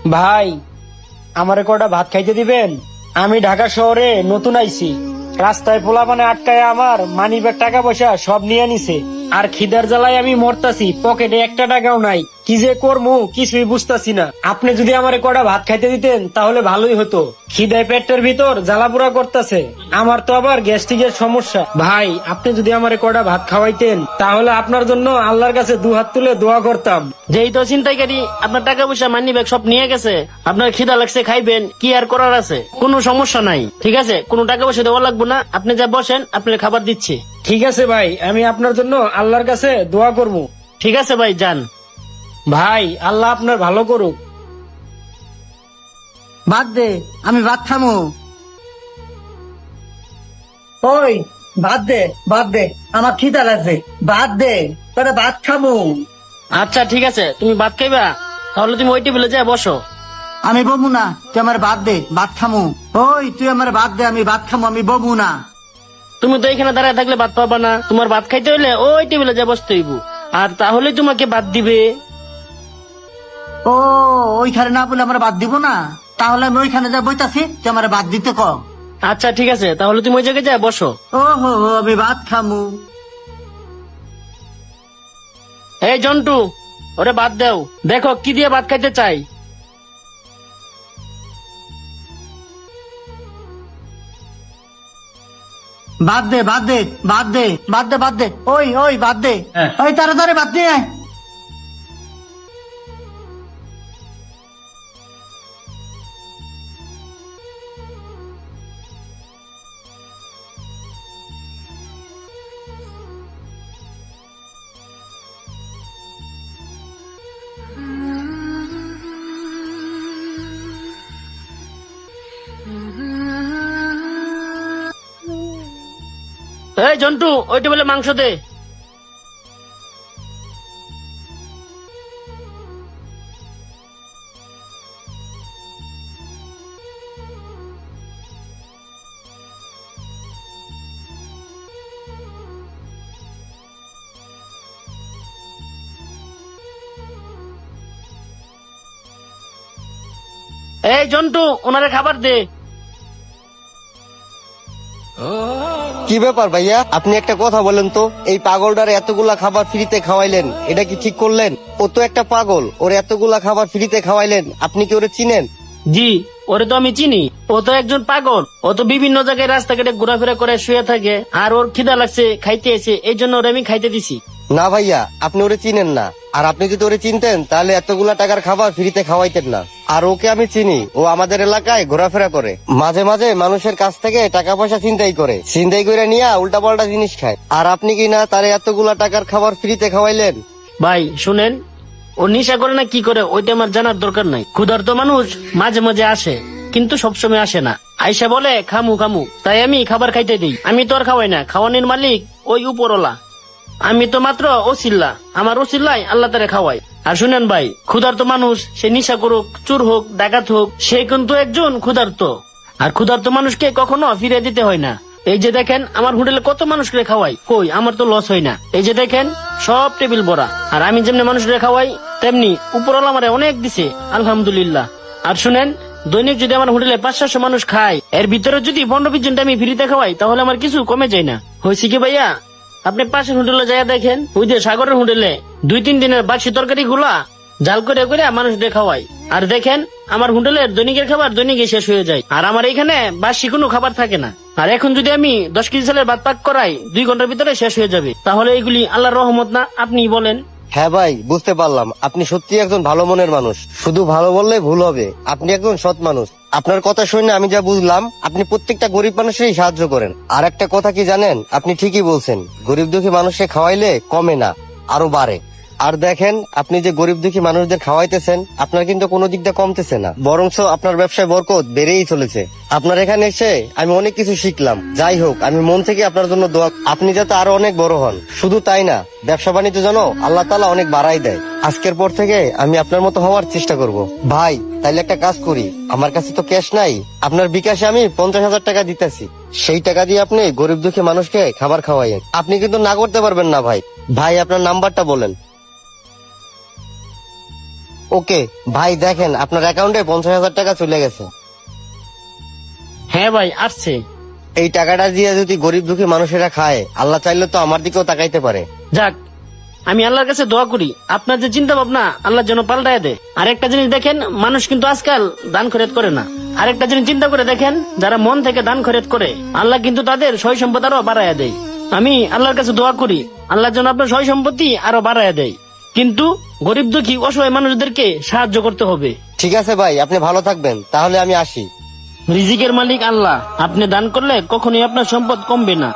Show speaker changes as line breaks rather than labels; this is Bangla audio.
ভাই, আমারে কটা ভাত খাইতে দিবেন? আমি ঢাকা শহরে নতুন আইছি। রাস্তায় পোলাপানে আটকায় আমার মানিব্যাগ টাকা পয়সা সব নিয়ে নিছে। আর খিদার জ্বালায় আমি মরতাছি, পকেটে একটা টাকাও নাই। কি যে করমু কিছুই বুঝতাছি না। আপনি যদি আমারে কটা ভাত খাইতে দিতেন তাহলে ভালোই হতো। খিদায় পেটের ভিতর জ্বালাপোড়া করতেছে। আমার তো আবার গ্যাস্ট্রিকের সমস্যা। ভাই, আপনি যদি আমারে কটা ভাত খাওয়াইতেন তাহলে আপনার জন্য আল্লাহর কাছে দুহাত তুলে দোয়া করতাম।
যেই তো ছিনতাইকারী আপনার টাকা পয়সা মানি ব্যাগ সব নিয়ে গেছে, আপনার খিদা লাগছে, খাইবেন, কি আর করার আছে? কোনো সমস্যা নাই, ঠিক আছে? কোনো টাকা পয়সা দেওয়া লাগবে না, আপনি যা বসেন, আপনার খাবার দিচ্ছি।
ঠিক আছে ভাই, আমি আপনার জন্য আল্লাহর কাছে দোয়া করব।
ঠিক আছে ভাই, যান।
ভাই, আল্লাহ আপনার ভালো করুক।
বাদ দে, আমি ভাত খামু। ওই বাদ দে, বাদ দে, আমার খিদা লাগছে, বাদ দে, তোরা ভাত খামু।
আচ্ছা ঠিক আছে, তুমি ভাত খাইবা, তাহলে তুমি ওই টেবিলে যা বসো।
আমি বমু না, তুই আমার বাদ দে, ভাত খামু। ওই তুই আমার বাদ দে, আমি ভাত খামু, আমি বমু না।
তুমি তো এখানে দাঁড়ায় থাকলে ভাত পাবা না, তোমার ভাত খাইতে হইলে ওই টেবিলে যা বসতে হইব, আর তাহলে তোমাকে ভাত দিবে।
ও ওইখানে না বলে আমার বাদ দিব না? তাহলে আমি ওইখানে যা বইতাছি, তুই আমার বাদ দিতে ক।
আচ্ছা ঠিক আছে, তাহলে তুমি ওই জায়গায় যা বসো।
ও হো, আমি ভাত খামু।
এই জন্টু, ওরে ভাত দাও, দেখো কি দিয়ে ভাত খাইতে চাই।
বাদ দে, বাদ দে, বাদ দে, বাদ দে, বাদ দে, ওই ওই বাদ দে।
হ্যাঁ।
ওই তাড়াতাড়ি বাদ দিয়ে আয়।
এই জন্টু, ওই টেবিলে মাংস দে। এই জন্টু, ওনারে খাবার দে।
কি ব্যাপার ভাইয়া, আপনি একটা কথা বলেন তো, এই পাগলটার এতগুলা খাবার ফ্রিতে খাওয়াইলেন, এটা কি ঠিক করলেন? ও তো একটা পাগল, ওর এতগুলা খাবার ফ্রিতে খাওয়াইলেন, আপনি কি ওরে চিনেন?
জি, ওরে তো আমি চিনি। ও তো একজন পাগল, ও তো বিভিন্ন জায়গায় রাস্তাঘাটে ঘোরাফেরা করে শুয়ে থাকে, আর ওর খিদা লাগছে, খাইতে এসে, এই জন্য ওরে আমি খাইতে দিছি।
না ভাইয়া, আপনি ওরে চিনেন না। আর আপনি যদি ওরে চিনতেন তাহলে এতগুলা টাকার খাবার ফ্রিতে খাওয়াইতেন না। আর ওকে আমি চিনি, ও আমাদের এলাকায় ঘোরাফেরা করে, মাঝে মাঝে মানুষের কাছ থেকে টাকা পয়সা ছিনতাই করে, ছিনতাই করে নিয়ে উল্টা পাল্টা জিনিস খায়। আর আপনি কি না তারে এতগুলা টাকার খাবার ফ্রিতে খাওয়াইলেন?
ভাই শুনেন, ও নেশা করে না কি করে ওইটা আমার জানার দরকার নাই। ক্ষুধার্ত মানুষ মাঝে মাঝে আসে, কিন্তু সবসময় আসে না। আইসা বলে খামু খামু, তাই আমি খাবার খাইতে দিই। আমি তো আর খাওয়াই না, খাওয়ানোর মালিক ওই উপরওয়ালা। আমি তো মাত্র ওসিল্লা, আমার ওসিল্লাই আল্লাহ তারে খাওয়াই। আর শুনেন ভাই, ক্ষুধার্ত মানুষ সে নেশা করুক, চুর হোক, ডাকাত হোক, সে কিন্তু একজন ক্ষুধার্ত। আর ক্ষুধার্ত মানুষকে কখনো ফিরে দিতে হয় না। এই যে দেখেন আমার হোটেলে কত মানুষকে খাওয়াই, কই আমার তো লস হয় না। এই যে দেখেন সব টেবিল ভরা, আর আমি যেমনি মানুষকে খাওয়াই তেমনি উপরওয়ালা আমারে অনেক দিছে, আলহামদুলিল্লাহ। আর শুনেন, দৈনিক যদি আমার হোটেলে 500-600 মানুষ খায়, এর ভিতরে যদি 15-20 জনটা আমি ফ্রিতে খাওয়াই, তাহলে আমার কিছু কমে যায় না। হয়েছে কি ভাইয়া, আপনি পাশের হোটেলে যাইয়া দেখেন, ওই যে সাগরের হোটেলে 2-3 দিনের বাসি তরকারি গুলা জাল করে করে মানুষদের খাওয়াই। আর দেখেন আমার হোটেলের দৈনিকের খাবার দৈনিকই শেষ হয়ে যায়, আর আমার এখানে বাসি কোনো খাবার থাকে না। আর এখন যদি আমি 10 কেজি চালের ভাত পাক করাই, 2 ঘন্টার ভিতরে শেষ হয়ে যাবে। তাহলে এগুলি আল্লাহর রহমত না? আপনি বলেন।
হ্যাঁ ভাই, বুঝতে পারলাম আপনি সত্যি একজন ভালো মনের মানুষ। শুধু ভালো বললে ভুল হবে, আপনি একজন সৎ মানুষ। আপনার কথা শুনে আমি যা বুঝলাম, আপনি প্রত্যেকটা গরিব মানুষেরই সাহায্য করেন। আর একটা কথা কি জানেন, আপনি ঠিকই বলছেন, গরিব দুঃখী মানুষকে খাওয়াইলে কমে না, আরো বাড়ে। আর দেখেন, আপনি যে গরিব দুঃখী মানুষদের খাওয়াইতেছেন, আপনার কিন্তু কোনো দিক দিয়ে কমতেছে না, বরঞ্চ আপনার ব্যবসায় বরকত বেড়েই চলেছে। আপনার এখানে এসে আমি অনেক কিছু শিখলাম। যাই হোক, আমি মন থেকে আপনার জন্য দোয়া, আপনি যাতে আরো অনেক বড় হন। শুধু তাই না, ব্যবসা বাণিজ্য যেন আল্লাহ তাআলা অনেক বাড়াই দেয়। আজকের পর থেকে আমি আপনার মতো হওয়ার চেষ্টা করব। ভাই, তাইলে একটা কাজ করি, আমার কাছে তো ক্যাশ নাই, আপনার বিকাশে আমি 50,000 টাকা দিতেছি। সেই টাকা দিয়ে আপনি গরিব দুঃখী মানুষকে খাবার খাওয়াইয়েন। আপনি কিন্তু না করতে পারবেন না ভাই। ভাই, আপনার নাম্বারটা বলেন। ওকে ভাই, দেখেন আপনার অ্যাকাউন্টে 50,000 টাকা চলে গেছে।
হ্যাঁ ভাই, আসছে।
এই টাকাটা দিয়ে যদি গরিব দুঃখী মানুষেরা খায়, আল্লাহ চাইলে তো আমার দিকেও তাকাইতে পারে।
যাক, আমি আল্লাহর কাছে দোয়া করি আপনার যে চিন্তা ভাবনা আল্লাহর জন্য পাল্টায় দেয়। আরেকটা জিনিস দেখেন, মানুষ কিন্তু আজকাল দান খরচ করে না। আরেকটা জিনিস চিন্তা করে দেখেন, যারা মন থেকে দান খরচ করে আল্লাহ কিন্তু তাদের সয় সম্পদ আরো বাড়াইয়া দেয়। আমি আল্লাহর কাছে দোয়া করি আল্লাহর জন্য আপনার সয় সম্পত্তি আরো বাড়াইয়া দেয়, কিন্তু গরিব দুঃখী অসহায় মানুষদেরকে সাহায্য করতে হবে।
ঠিক আছে ভাই, আপনি ভালো থাকবেন, তাহলে আমি আসি।
রিজিকের মালিক আল্লাহ, আপনি দান করলে কখনোই আপনার সম্পদ কমবে না।